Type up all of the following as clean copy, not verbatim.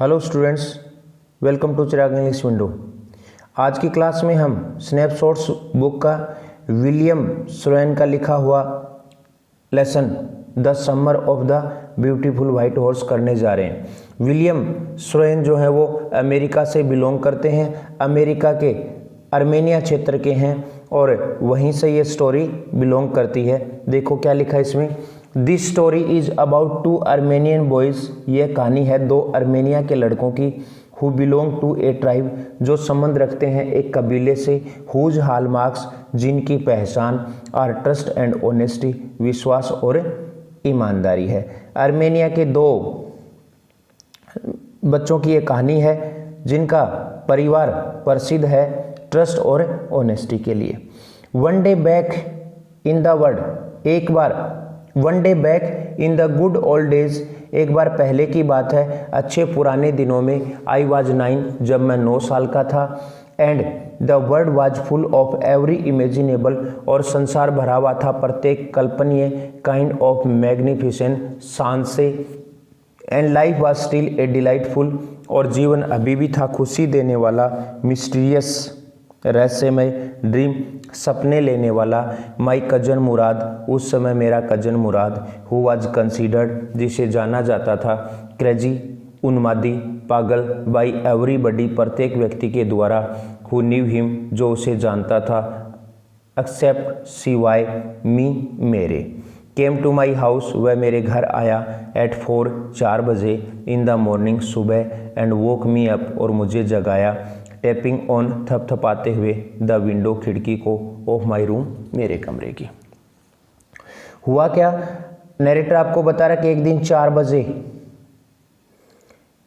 Hello students, welcome to Chirag English window. आज की क्लास में हम स्नैपशॉट्स बुक का विलियम श्रोएन का लिखा हुआ lesson the summer of the beautiful white horse करने जा रहे हैं। विलियम श्रोएन जो है वो अमेरिका से बिलोंग करते हैं, अमेरिका के आर्मेनिया क्षेत्र के हैं और वहीं से ये स्टोरी बिलोंग करती है। देखो क्या लिखा है इसमें। This story is about two Armenian boys. यह कहानी है दो आर्मेनिया के लड़कों की, who belong to a tribe, जो संबंध रखते हैं एक कबीले से, हुज हॉलमार्क्स, जिनकी पहचान आर ट्रस्ट एंड ऑनेस्टी, विश्वास और ईमानदारी है। आर्मेनिया के दो बच्चों की ये कहानी है जिनका परिवार प्रसिद्ध है ट्रस्ट और ऑनेस्टी के लिए। One day back in the world, एक बार one day back in the good old days, एक बार पहले की बात है अच्छे पुराने दिनों में। आई वॉज 9, जब मैं 9 साल का था। And the world was full of every imaginable, और संसार भरा हुआ था प्रत्येक कल्पनीय काइंड ऑफ मैग्निफिसेंट शान से। And life was still a delightful, और जीवन अभी भी था खुशी देने वाला, मिस्टीरियस रहस्यमय, ड्रीम सपने लेने वाला। माई कजन मुराद, उस समय मेरा cousin Mourad, who was considered, जिसे जाना जाता था, क्रेजी उन्मादी, पागल, बाई एवरीबडी, प्रत्येक व्यक्ति के द्वारा, हु न्यू हिम, जो उसे जानता था, एक्सेप्ट सिवाय मी, मेरे। केम टू माई हाउस, वह मेरे घर आया, एट 4, 4 बजे, इन द मॉर्निंग, सुबह, एंड वोक मी अप, और मुझे जगाया, टैपिंग ऑन, थपथपाते हुए, द विंडो, खिड़की को, ऑफ माई रूम, मेरे कमरे की। हुआ क्या, नरेटर आपको बता रहा कि एक दिन 4 बजे,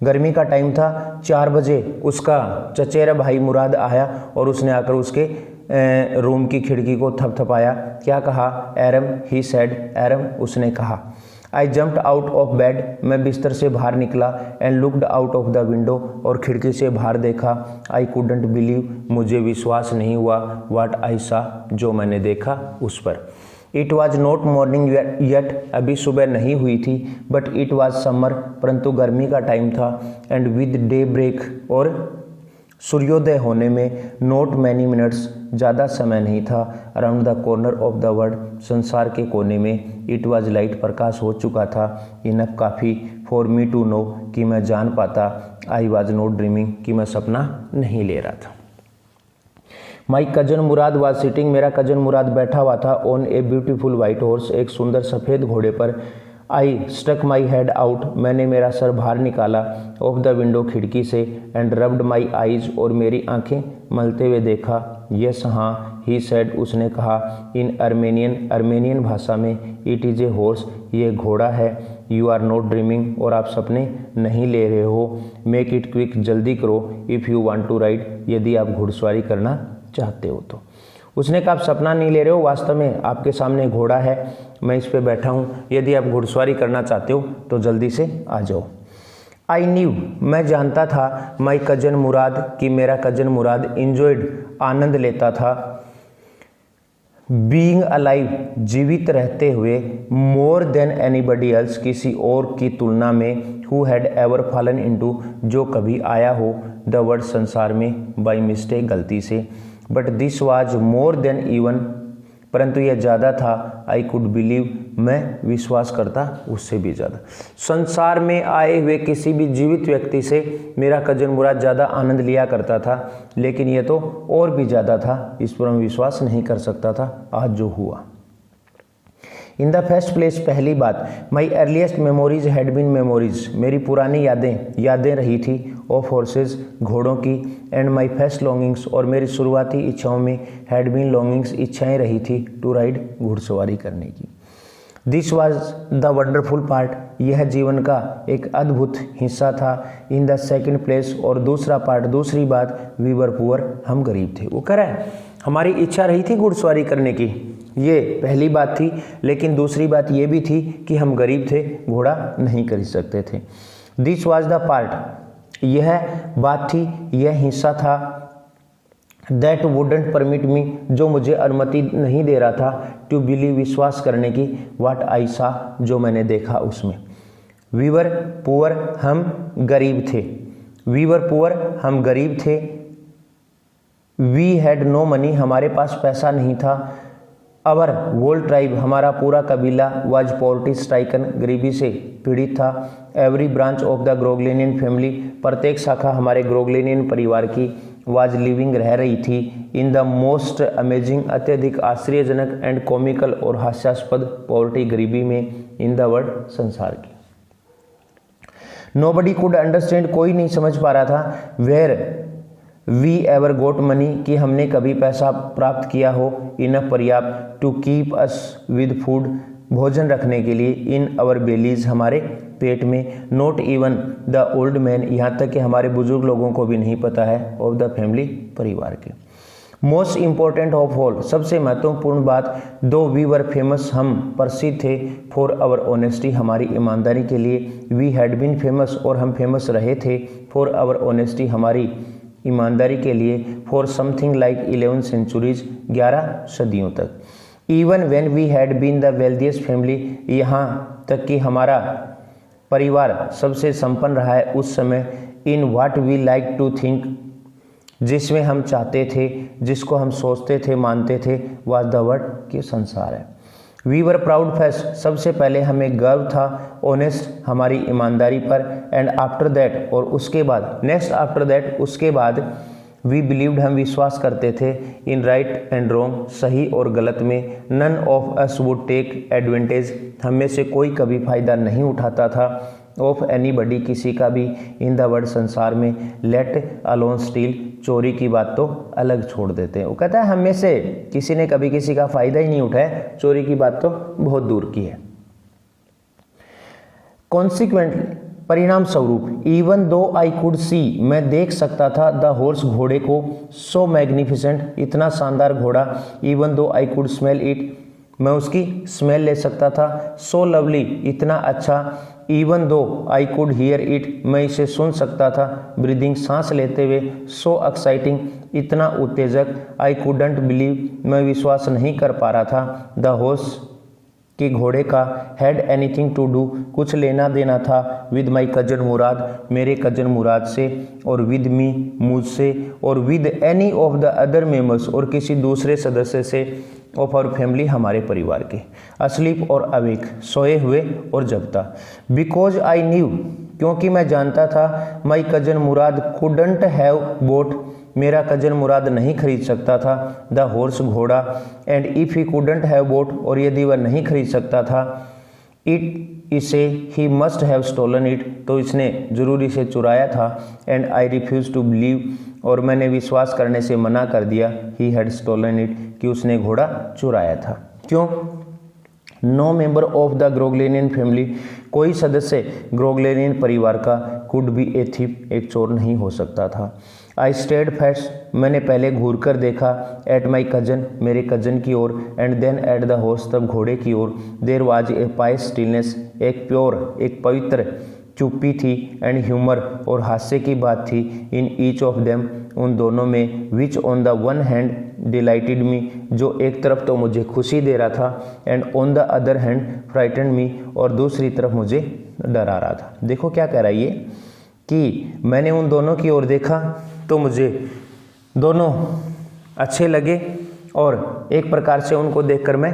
गर्मी का टाइम था, 4 बजे उसका चचेरा भाई मुराद आया और उसने आकर उसके रूम की खिड़की को थपथपाया। क्या कहा, एरम, ही सेड, एरम, उसने कहा। आई जम्प्ड आउट ऑफ बेड, मैं बिस्तर से बाहर निकला, and looked out of the window, और खिड़की से बाहर देखा। आई कुडंट बिलीव, मुझे विश्वास नहीं हुआ, व्हाट आई सा, जो मैंने देखा उस पर। It was not morning yet, अभी सुबह नहीं हुई थी, बट इट वॉज समर, परंतु गर्मी का टाइम था। एंड विद डे ब्रेक, और सूर्योदय होने में, नॉट मैनी मिनट्स, ज़्यादा समय नहीं था, around the corner of the world, संसार के कोने में, इट वाज लाइट, प्रकाश हो चुका था, इनफ, काफ़ी, फॉर मी टू नो, कि मैं जान पाता, आई वाज नॉट ड्रीमिंग, कि मैं सपना नहीं ले रहा था। My cousin Murad was sitting, मेरा कजन मुराद बैठा हुआ था, on a beautiful white horse, एक सुंदर सफ़ेद घोड़े पर। I stuck my head out, मैंने मेरा सर बाहर निकाला, ऑफ द विंडो, खिड़की से, एंड रब्ड माई आईज, और मेरी आंखें मलते हुए देखा। यस, हाँ, ही सेड, उसने कहा, इन आर्मेनियन, आर्मेनियन भाषा में, इट इज़ ए हॉर्स, ये घोड़ा है, यू आर नॉट ड्रीमिंग, और आप सपने नहीं ले रहे हो, मेक इट क्विक, जल्दी करो, if you want to ride, यदि आप घुड़सवारी करना चाहते हो तो। उसने कहा, आप सपना नहीं ले रहे हो, वास्तव में आपके सामने घोड़ा है, मैं इस पे बैठा हूँ, यदि आप घुड़सवारी करना चाहते हो तो जल्दी से आ जाओ। आई न्यू, मैं जानता था, माई कजन मुराद, कि मेरा कजन मुराद, इंजॉयड, आनंद लेता था, बीइंग अलाइव, जीवित रहते हुए, मोर देन एनीबडी एल्स, किसी और की तुलना में, who had ever fallen into, जो कभी आया हो, द वर्ल्ड, संसार में, बाई मिस्टेक, गलती से। But this was more than even, परंतु यह ज़्यादा था, आई कुड बिलीव, मैं विश्वास करता उससे भी ज़्यादा। संसार में आए हुए किसी भी जीवित व्यक्ति से मेरा कजन मुराद ज़्यादा आनंद लिया करता था, लेकिन यह तो और भी ज़्यादा था, इस पर मैं विश्वास नहीं कर सकता था आज जो हुआ। इन द फर्स्ट प्लेस, पहली बात, my earliest memories had been memories, मेरी पुरानी यादें रही थी, ऑफ हॉर्सेज, घोड़ों की, एंड माई फर्स्ट लॉन्गिंग्स, और मेरी शुरुआती इच्छाओं में, हैड बीन लॉन्गिंग्स, इच्छाएं रही थी, टू राइड, घुड़सवारी करने की। This was the wonderful part, यह जीवन का एक अद्भुत हिस्सा था। इन द सेकेंड प्लेस, और दूसरा पार्ट, दूसरी बात, वी वर पुअर, हम गरीब थे। वो कह रहा है हमारी इच्छा रही थी घुड़सवारी करने की, ये पहली बात थी, लेकिन दूसरी बात ये भी थी कि हम गरीब थे, घोड़ा नहीं खरीद सकते थे। दिस वॉज द पार्ट, यह बात थी, यह हिस्सा था, दैट वुडंट परमिट मी, जो मुझे अनुमति नहीं दे रहा था, टू बिलीव, विश्वास करने की, व्हाट आई सा, जो मैंने देखा उसमें। वी वर पुअर, हम गरीब थे। वी वर पुअर, हम गरीब थे। वी हैड नो मनी, हमारे पास पैसा नहीं था। अवर होल ट्राइब, हमारा पूरा कबीला वाज पॉवर्टी स्ट्राइकन, गरीबी से पीड़ित था। Every branch of the Garoghlanian family, प्रत्येक शाखा हमारे ग्रोगलेनियन परिवार की वाज लिविंग, रह रही थी। इन द मोस्ट अमेजिंग, अत्यधिक आश्चर्यजनक एंड कॉमिकल और हास्यास्पद पॉवर्टी, गरीबी में, इन द वर्ल्ड, संसार की। नोबडी कुड अंडरस्टैंड, कोई नहीं समझ पा रहा था। Where we ever got money, कि हमने कभी पैसा प्राप्त किया हो। इनफ, पर्याप्त। To keep us with food, भोजन रखने के लिए। इन अवर बेलीज, हमारे पेट में। Not even the old man, यहाँ तक कि हमारे बुजुर्ग लोगों को भी नहीं पता है। ऑफ द फैमिली, परिवार के। मोस्ट इम्पोर्टेंट ऑफ ऑल, सबसे महत्वपूर्ण बात। दो वी वर फेमस, हम प्रसिद्ध थे। फॉर आवर ऑनेस्टी, हमारी ईमानदारी के लिए। वी हैड बीन फेमस, और हम फेमस रहे थे। फॉर आवर ऑनेस्टी, हमारी ईमानदारी के लिए। फॉर समथिंग लाइक 11 सेंचुरीज, 11 सदियों तक। Even when we had been the wealthiest family, यहाँ तक कि हमारा परिवार सबसे संपन्न रहा है उस समय। In what we like to think, जिसमें हम चाहते थे, जिसको हम सोचते थे, मानते थे, वाज द वर्ल्ड, के संसार है। वी वर प्राउड फर्स्ट, सबसे पहले हमें गर्व था। ऑनेस्ट, हमारी ईमानदारी पर। एंड आफ्टर दैट, और उसके बाद। नेक्स्ट आफ्टर दैट, उसके बाद। वी बिलीव्ड, हम विश्वास करते थे। इन राइट एंड रॉन्ग, सही और गलत में। None of us would take advantage, हम में से कोई कभी फायदा नहीं उठाता था। ऑफ एनीबडी, किसी का भी। इन द वर्ल्ड, संसार में। लेट अलोन स्टील, चोरी की बात तो अलग छोड़ देते हैं। वो कहता है हम में से किसी ने कभी किसी का फायदा ही नहीं उठाया, चोरी की बात तो बहुत दूर की है। कॉन्सिक्वेंटली, परिणाम स्वरूप। Even though I could see, मैं देख सकता था। द हॉर्स, घोड़े को। सो मैग्निफिसेंट, इतना शानदार घोड़ा। Even though I could smell it, मैं उसकी स्मेल ले सकता था। सो लवली, इतना अच्छा। Even though I could hear it, मैं इसे सुन सकता था। ब्रीदिंग, सांस लेते हुए। सो एक्साइटिंग, इतना उत्तेजक। आई कुडंट बिलीव, मैं विश्वास नहीं कर पा रहा था। द हॉर्स, कि घोड़े का। हैड एनीथिंग टू डू, कुछ लेना देना था। विद माई कजन मुराद, मेरे कजन मुराद से। और विद मी, मुझसे। और with any of the other members, और किसी दूसरे सदस्य से। ऑफ आवर फैमिली, हमारे परिवार के। अस्लीप और अवेक, सोए हुए और जगता। बिकॉज आई न्यू, क्योंकि मैं जानता था। My cousin Murad couldn't have bought, मेरा कजन मुराद नहीं खरीद सकता था। द हॉर्स, घोड़ा। And if he couldn't have bought, और यदि वह नहीं खरीद सकता था इट, इसे। He must have stolen it, तो इसने जरूरी से चुराया था। And I refuse to believe, और मैंने विश्वास करने से मना कर दिया। ही हैड स्टोलन इट, कि उसने घोड़ा चुराया था। क्यों? No member of the Garoghlanian family, कोई सदस्य ग्रोगलेनियन परिवार का। कुड बी ए थीफ, एक चोर नहीं हो सकता था। आई स्टेड फर्स्ट, मैंने पहले घूर कर देखा। एट माई कजन, मेरे कजन की ओर। And then at the horse, तब घोड़े की ओर। There was a pious stillness, एक प्योर, एक पवित्र चुप्पी थी। एंड ह्यूमर, और हास्य की बात थी। इन ईच ऑफ देम, उन दोनों में। Which on the one hand delighted me, जो एक तरफ तो मुझे खुशी दे रहा था। And on the other hand frightened me, और दूसरी तरफ मुझे डरा रहा था। देखो क्या कह रहा है ये, कि मैंने उन दोनों की ओर देखा तो मुझे दोनों अच्छे लगे, और एक प्रकार से उनको देखकर मैं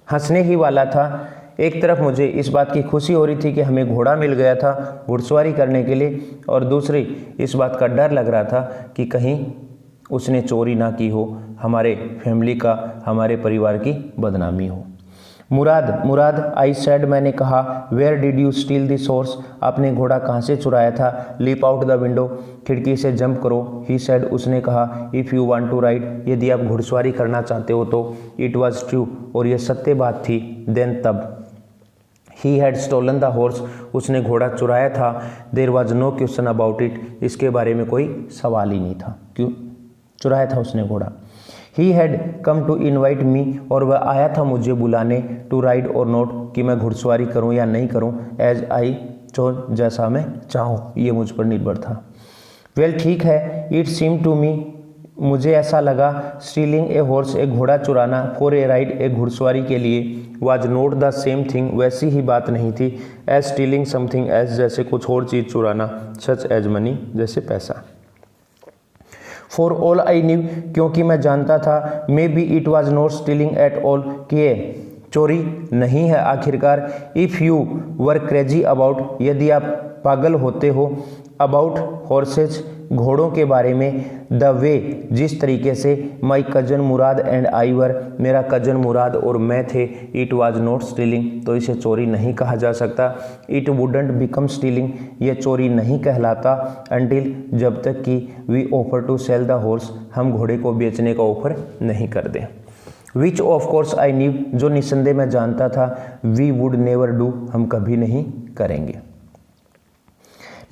हंसने ही वाला था। एक तरफ मुझे इस बात की खुशी हो रही थी कि हमें घोड़ा मिल गया था घुड़सवारी करने के लिए, और दूसरी इस बात का डर लग रहा था कि कहीं उसने चोरी ना की हो, हमारे फैमिली का, हमारे परिवार की बदनामी हो। मुराद, आई सेड, मैंने कहा। Where did you steal this horse, आपने घोड़ा कहाँ से चुराया था। लीप आउट द विंडो, खिड़की से जंप करो। ही सेड, उसने कहा। If you want to ride, यदि आप घुड़सवारी करना चाहते हो तो। इट वॉज ट्रू, और यह सत्य बात थी। देन, तब। He had stolen the horse, उसने घोड़ा चुराया था। There was no question about it, इसके बारे में कोई सवाल ही नहीं था, क्यों चुराया था उसने घोड़ा। He had come to invite me, और वह आया था मुझे बुलाने। टू राइड और नॉट, कि मैं घुड़सवारी करूं या नहीं करूं। एज आई चो, जैसा मैं चाहूँ, ये मुझ पर निर्भर था। वेल, ठीक है। इट सीम टू मी, मुझे ऐसा लगा स्टीलिंग ए हॉर्स, एक घोड़ा चुराना, फॉर ए राइड, एक घुड़सवारी के लिए, was not the same thing, वैसी ही बात नहीं थी, एज स्टीलिंग समथिंग एज, जैसे कुछ और चीज़ चुराना, सच एज मनी, जैसे पैसा। फॉर ऑल आई न्यू, क्योंकि मैं जानता था, may be it was not stealing at all, कि ये चोरी नहीं है आखिरकार। If you were crazy about, यदि आप पागल होते हो, अबाउट हॉर्सेज, घोड़ों के बारे में, द वे, जिस तरीके से, माई कजन मुराद एंड आई वर, मेरा कजन मुराद और मैं थे, इट वॉज नॉट स्टीलिंग, तो इसे चोरी नहीं कहा जा सकता। इट वुडंट बिकम स्टीलिंग, ये चोरी नहीं कहलाता, अंटिल, जब तक कि we offer to sell the horse, हम घोड़े को बेचने का ऑफर नहीं कर दें। Which of course I knew, जो निसंदेह मैं जानता था, वी वुड नेवर डू, हम कभी नहीं करेंगे।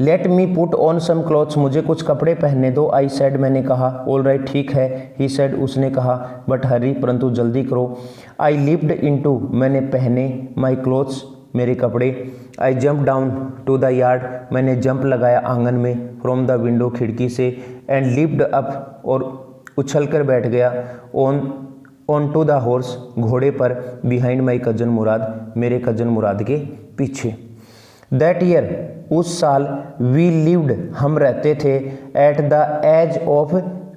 Let me put on some clothes, मुझे कुछ कपड़े पहनने दो, आई सेड, मैंने कहा, ऑल राइट, ठीक है, ही सेड, उसने कहा, बट हरी, परंतु जल्दी करो, आई लिप्ड इनटू, मैंने पहने, माई क्लॉथ्स, मेरे कपड़े, I jump down to the yard, मैंने जंप लगाया आंगन में, फ्रॉम द विंडो, खिड़की से, एंड लिप्ड अप, और उछल कर बैठ गया, ऑन टू द हॉर्स, घोड़े पर, बिहाइंड माई कजन मुराद, मेरे कजन मुराद के पीछे। दैट ईयर, उस साल, वी लिव्ड, हम रहते थे, at the edge of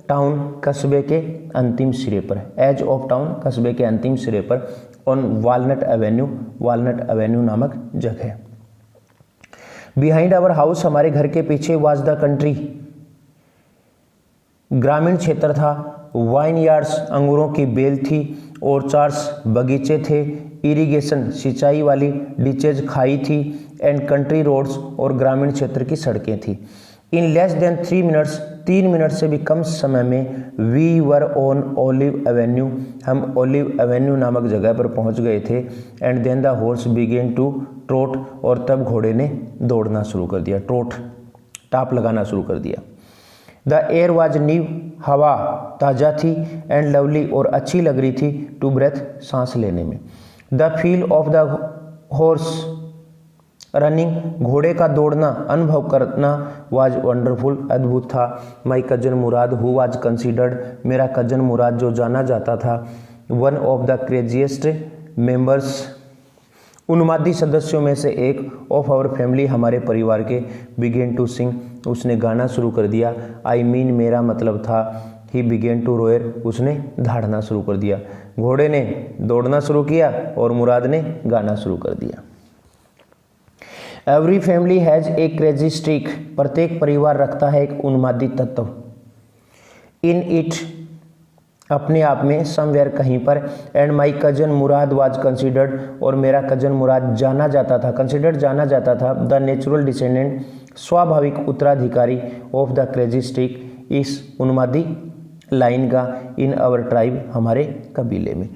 town, कस्बे के अंतिम सिरे पर, एज ऑफ टाउन, कस्बे के अंतिम सिरे पर, on walnut Avenue, walnut Avenue नामक जगह। बिहाइंड आवर हाउस, हमारे घर के पीछे, वाज द कंट्री, ग्रामीण क्षेत्र था, वाइन यार्ड्स, अंगूरों की बेल थी, ऑर्चार्ड्स, बगीचे थे, इरिगेशन, सिंचाई वाली, डिचेज, खाई थी, एंड कंट्री रोड्स, और ग्रामीण क्षेत्र की सड़कें थी। In less than 3 minutes, 3 minute से भी कम समय में, we were on Olive Avenue, हम ओलिव एवेन्यू नामक जगह पर पहुंच गए थे, and then the horse began to trot, और तब घोड़े ने दौड़ना शुरू कर दिया, ट्रोट, टाप लगाना शुरू कर दिया। द एयर वाज न्यू, हवा ताज़ा थी, एंड लवली, और अच्छी लग रही थी, टू ब्रेथ, सांस लेने में। The feel of the horse running, घोड़े का दौड़ना, अनुभव करना, वाज वंडरफुल, अद्भुत था। My cousin Mourad, who was considered, मेरा कजन मुराद जो जाना जाता था, one of the craziest members, उन्मादी सदस्यों में से एक, ऑफ आवर फैमिली, हमारे परिवार के, बिगेन टू सिंग, उसने गाना शुरू कर दिया, आई मीन, मेरा मतलब था, ही बिगेन टू रोयर, उसने दहाड़ना शुरू कर दिया। घोड़े ने दौड़ना शुरू किया और मुराद ने गाना शुरू कर दिया। Every family has a crazy streak, प्रत्येक परिवार रखता है एक उन्मादी तत्व, इन इट, अपने आप में, समवेयर, कहीं पर, and my cousin Murad was considered, और मेरा कजन मुराद जाना जाता था, कंसिडर्ड जाना जाता था, द नेचुरल डिसेंडेंट, स्वाभाविक उत्तराधिकारी, ऑफ द क्रेजी स्ट्रीक, इस उन्मादी लाइन का, इन आवर ट्राइब, हमारे कबीले में।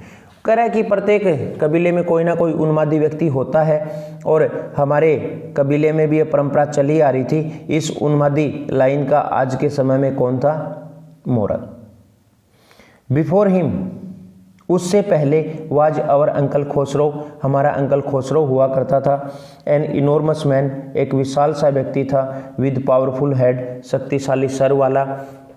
कह रहा है कि प्रत्येक कबीले में कोई ना कोई उन्मादी व्यक्ति होता है, और हमारे कबीले में भी ये परंपरा चली आ रही थी। इस उन्मादी लाइन का आज के समय में कौन था? मोरल। बिफोर हिम, उससे पहले, वाज आवर अंकल खोसरो, हमारा अंकल खोसरो हुआ करता था, एन इनॉर्मस मैन, एक विशाल सा व्यक्ति था, विद पावरफुल हेड, शक्तिशाली सर वाला,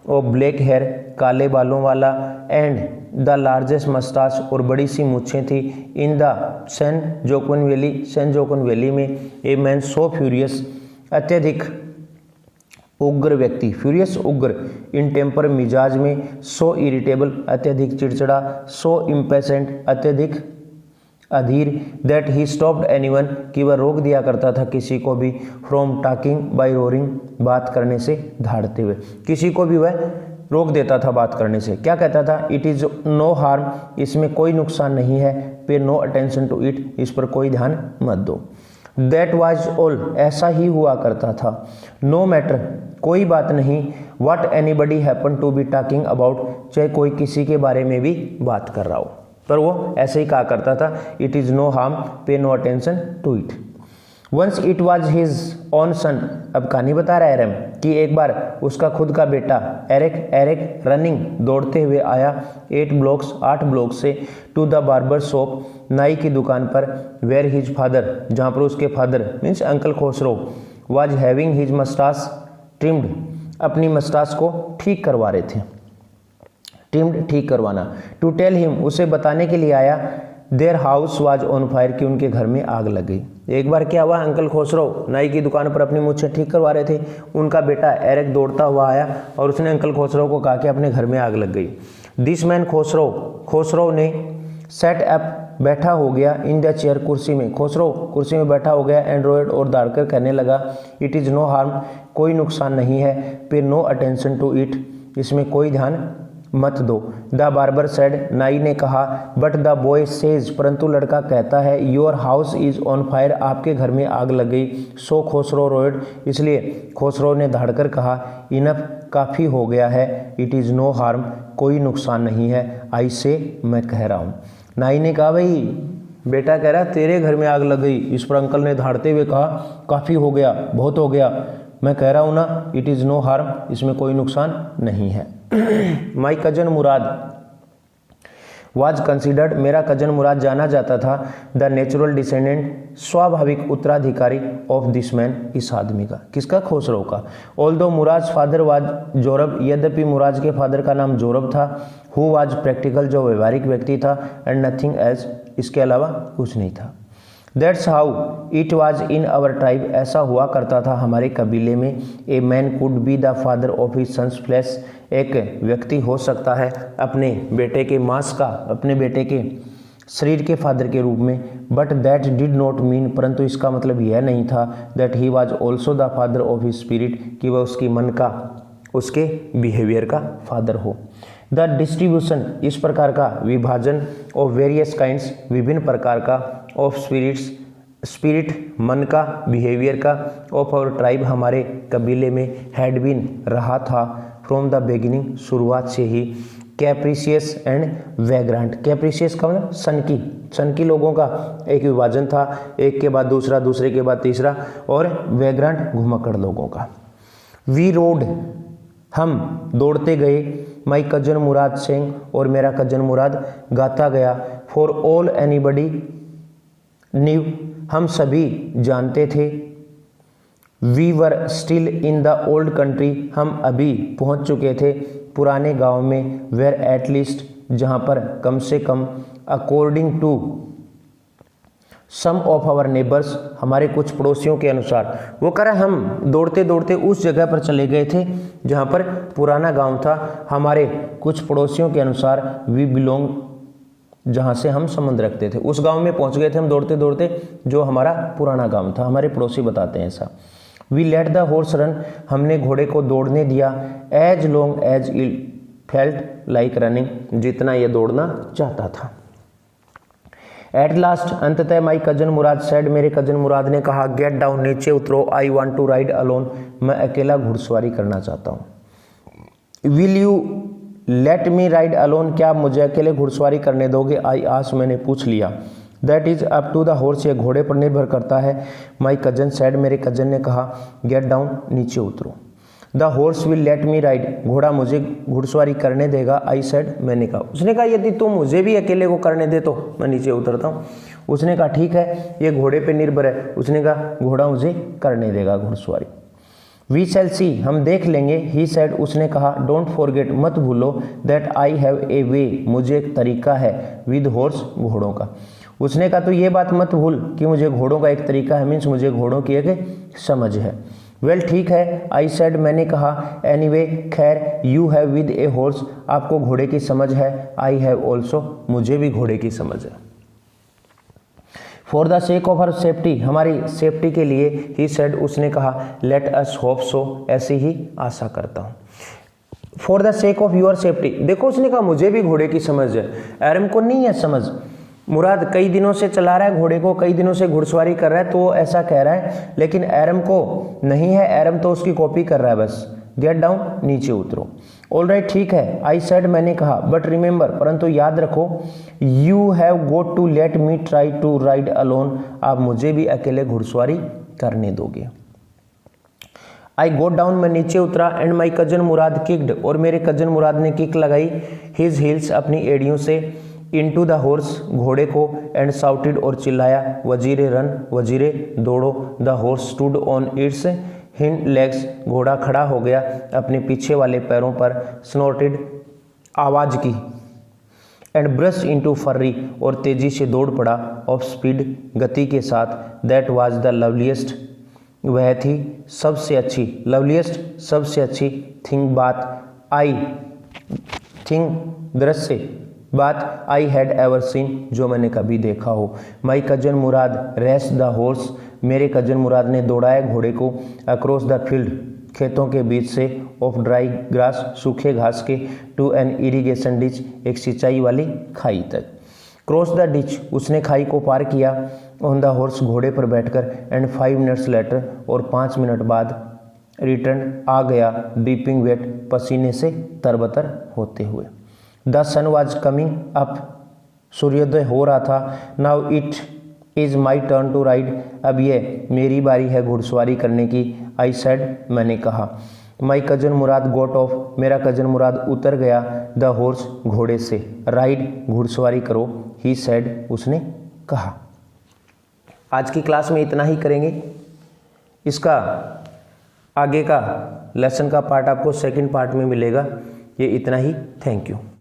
और ब्लैक हेयर, काले बालों वाला, एंड द लार्जेस्ट मस्टाच, और बड़ी सी मूछें थी, in the San Joaquin Valley, San Joaquin Valley में, ए मैन सो फ्यूरियस, अत्यधिक उग्र व्यक्ति, फ्यूरियस उग्र, इन टेम्पर मिजाज में, सो इरिटेबल अत्यधिक चिड़चिड़ा, सो इम्पेशेंट अत्यधिक अधीर, दैट ही स्टॉप्ड एनीवन कि वह रोक दिया करता था किसी को भी, फ्रॉम टॉकिंग बाय रोरिंग बात करने से धाड़ते हुए, किसी को भी वह रोक देता था बात करने से। क्या कहता था? इट इज़ नो हार्म, इसमें कोई नुकसान नहीं है, पे नो अटेंशन टू इट, इस पर कोई ध्यान मत दो। दैट वाज ऑल, ऐसा ही हुआ करता था। नो मैटर, कोई बात नहीं, what anybody happen to be talking about, चाहे कोई किसी के बारे में भी बात कर रहा हो, पर वो ऐसे ही कहा करता था, it is no harm, pay no attention to it. Once it was his on son, अब कहानी बता रहा है एरम कि एक बार उसका खुद का बेटा एरिक रनिंग दौड़ते हुए आया 8 ब्लॉक से टू द बार्बर शॉप, नाई की दुकान पर, वेयर हिज फादर, जहाँ पर उसके father means uncle Khosrove, was having his moustache trimmed, अपनी मस्टास को ठीक करवा रहे थे। ट्रिम्ड ठीक करवाना। टू टेल हिम उसे बताने के लिए आया their house was on fire कि उनके घर में आग लग गई। एक बार क्या हुआ, अंकल खोसरो नाई की दुकान पर अपनी मूछें ठीक करवा रहे थे। उनका बेटा एरिक दौड़ता हुआ आया और उसने अंकल खोसरो को कहा कि अपने घर में आग लग गई। दिस मैन खोसरो ने सेट अप बैठा हो गया इन द चेयर कुर्सी में। खोसरो कुर्सी में बैठा हो गया एंड्रॉयड और दौड़कर कहने लगा इट इज़ नो हार्म कोई नुकसान नहीं है, पे नो अटेंशन टू इट इसमें कोई ध्यान मत दो। द बार्बर सेड नाई ने कहा बट द बॉय सेज परंतु लड़का कहता है your house is on fire आपके घर में आग लग गई। सो खोसरो रोड इसलिए खोसरो ने धाड़कर कहा इनफ काफ़ी हो गया है, इट इज़ नो हार्म कोई नुकसान नहीं है, आई से मैं कह रहा हूँ। नाई ने कहा भाई बेटा कह रहा तेरे घर में आग लग गई। इस पर अंकल ने धाड़ते हुए कहा काफ़ी हो गया, बहुत हो गया, मैं कह रहा हूँ ना इट इज़ नो हार्म इसमें कोई नुकसान नहीं है। My cousin Murad was considered मेरा कजन मुराद जाना जाता था द नेचुरल डिसेंडेंट स्वाभाविक उत्तराधिकारी ऑफ दिस मैन इस आदमी का। किसका? खोसरो का। ऑल्दो मुराज फादर वाज जोरब यद्यपि मुराज के फादर का नाम जोरब था। हु वाज प्रैक्टिकल जो व्यवहारिक व्यक्ति था एंड नथिंग एज इसके अलावा कुछ नहीं था। That's how it was in our tribe ऐसा हुआ करता था हमारे कबीले में। A man could be the father of his sons flesh एक व्यक्ति हो सकता है अपने बेटे के मांस का अपने बेटे के शरीर के फादर के रूप में। But that did not mean परंतु इसका मतलब यह नहीं था that he was also the father of his spirit कि वह उसकी मन का उसके बिहेवियर का फादर हो। द डिस्ट्रीब्यूशन इस प्रकार का विभाजन ऑफ वेरियस काइंड्स विभिन्न प्रकार का ऑफ स्पिरिट मन का बिहेवियर का ऑफ आवर ट्राइब हमारे कबीले में हैड बीन रहा था फ्रॉम द बिगिनिंग शुरुआत से ही। कैप्रिशियस एंड वैग्रांट कैप्रिशियस का मतलब सनकी लोगों का एक विभाजन था, एक के बाद दूसरा दूसरे के बाद तीसरा, और वैग्रांट घुमक्कड़ लोगों का। वी रोड हम दौड़ते गए माई कजन मुराद सिंह और मेरा कजन मुराद गाता गया। फॉर ऑल एनीबडी न्यू हम सभी जानते थे। We were still in the old country हम अभी पहुंच चुके थे पुराने गांव में। वेयर एटलीस्ट जहां पर कम से कम according to some of our neighbours हमारे कुछ पड़ोसियों के अनुसार। वो कह रहा हम दौड़ते दौड़ते उस जगह पर चले गए थे जहां पर पुराना गांव था। हमारे कुछ पड़ोसियों के अनुसार वी बिलोंग जहां से हम संबंध रखते थे उस गांव में पहुंच गए थे हम दौड़ते दौड़ते जो हमारा पुराना गांव था। हमारे पड़ोसी बताते हैं ऐसा। We let the horse run हमने घोड़े को दौड़ने दिया as long as it felt like running जितना ये दौड़ना चाहता था। एट लास्ट अंततः माई कजन मुराद सेड मेरे कजन मुराद ने कहा गेट डाउन नीचे उतरो I want to ride alone मैं अकेला घुड़सवारी करना चाहता हूँ। Will you let me ride alone क्या आप मुझे अकेले घुड़सवारी करने दोगे? आई आस्क्ड मैंने पूछ लिया। That is up to the horse ये घोड़े पर निर्भर करता है। माई कजन सेड मेरे कजन ने कहा गेट डाउन नीचे उतरो। The horse will let me ride घोड़ा मुझे घुड़सवारी करने देगा। आई सेड मैंने कहा। उसने कहा यदि तुम मुझे भी अकेले को करने दे तो मैं नीचे उतरता हूँ। उसने कहा ठीक है ये घोड़े पे निर्भर है। उसने कहा घोड़ा मुझे करने देगा घुड़सवारी। वी शैल सी हम देख लेंगे। ही सेड उसने कहा डोंट फॉरगेट मत भूलो दैट आई हैव ए वे मुझे एक तरीका है विद हॉर्स घोड़ों का। उसने कहा तो ये बात मत भूल कि मुझे घोड़ों का एक तरीका है मीन्स मुझे घोड़ों की एक समझ है। वेल ठीक है आई सेड मैंने कहा एनीवे खैर you have with a horse आपको घोड़े की समझ है। आई हैव ऑल्सो मुझे भी घोड़े की समझ है। For the sake of her safety हमारी सेफ्टी के लिए ही सेड उसने कहा लेट अस होप सो ऐसे ही आशा करता हूँ। For the sake of your safety देखो उसने कहा मुझे भी घोड़े की समझ है। एरम को नहीं है समझ। मुराद कई दिनों से चला रहा है घोड़े को कई दिनों से घुड़सवारी कर रहा है तो वो ऐसा कह रहा है लेकिन एरम को नहीं है। एरम तो उसकी कॉपी कर रहा है बस। गेट डाउन नीचे उतरो। ऑल राइट ठीक है आई सेड मैंने कहा बट रिमेंबर परंतु याद रखो you have got to let me try to ride alone आप मुझे भी अकेले घुड़सवारी करने दोगे। आई गोट डाउन मैं नीचे उतरा and my cousin Murad kicked और मेरे कजन मुराद ने किक लगाई हिज हील्स अपनी एड़ियों से इनटू द हॉर्स घोड़े को एंड साउटेड और चिल्लाया वजीरे रन वजीरे दौड़ो। The horse stood on it's hind legs घोड़ा खड़ा हो गया अपने पीछे वाले पैरों पर। स्नॉर्टेड आवाज़ की। एंड ब्रश इनटू फर्री, और तेजी से दौड़ पड़ा, ऑफ स्पीड, गति के साथ। दैट वाज द लवलीस्ट, वह थी सबसे अच्छी, लवलीस्ट सबसे अच्छी, थिंग बात, आई थिंग दृश्य, बात, आई हैड एवर सीन जो मैंने कभी देखा हो। My cousin Murad race the horse, मेरे कजन मुराद ने दौड़ाया घोड़े को, अक्रॉस द फील्ड, खेतों के बीच से, ऑफ ड्राई ग्रास, सूखे घास के, टू एन इरिगेशन डिच, एक सिंचाई वाली खाई तक। क्रॉस द डिच, उसने खाई को पार किया, ऑन द हॉर्स, घोड़े पर बैठकर, एंड 5 मिनट्स लेटर, और 5 मिनट बाद, रिटर्न, आ गया, ड्रीपिंग वेट, पसीने से तरबतर होते हुए। The sun was coming up, सूर्योदय हो रहा था। Now it is my turn to ride, अब ये मेरी बारी है घुड़सवारी करने की। आई सेड, मैंने कहा। My cousin Murad got off, मेरा कजन मुराद उतर गया, द हॉर्स, घोड़े से। राइड, घुड़सवारी करो, ही सेड, उसने कहा। आज की क्लास में इतना ही करेंगे। इसका आगे का लेसन का पार्ट आपको सेकंड पार्ट में मिलेगा। ये इतना ही, थैंक यू।